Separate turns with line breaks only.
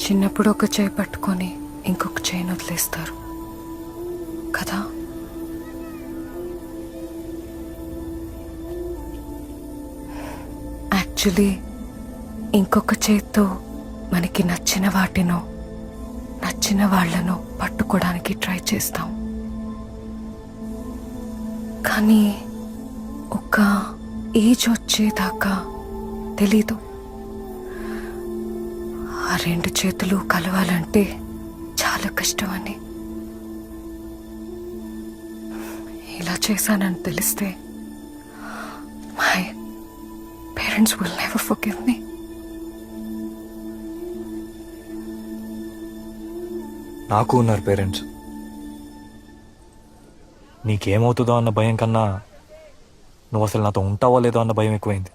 చిన్నప్పుడు ఒక చేయి పట్టుకొని ఇంకొక చేయిని వదిలేస్తారు కదా. యాక్చువల్లీ ఇంకొక చేత్తో మనకి నచ్చిన వాటినో నచ్చిన వాళ్ళను పట్టుకోవడానికి ట్రై చేస్తాం. కానీ ఒక ఏజ్ వచ్చేదాకా తెలీదు. ఆ రెండు చేతులు కలవాలంటే చాలా కష్టం అని. ఇలా చేశానని తెలిస్తే my parents will never forgive me.
నాకు ఉన్నారు పేరెంట్స్. నీకేమవుతుందో అన్న భయం కన్నా నువ్వు అసలు నాతో ఉంటావో లేదో అన్న భయం ఎక్కువైంది.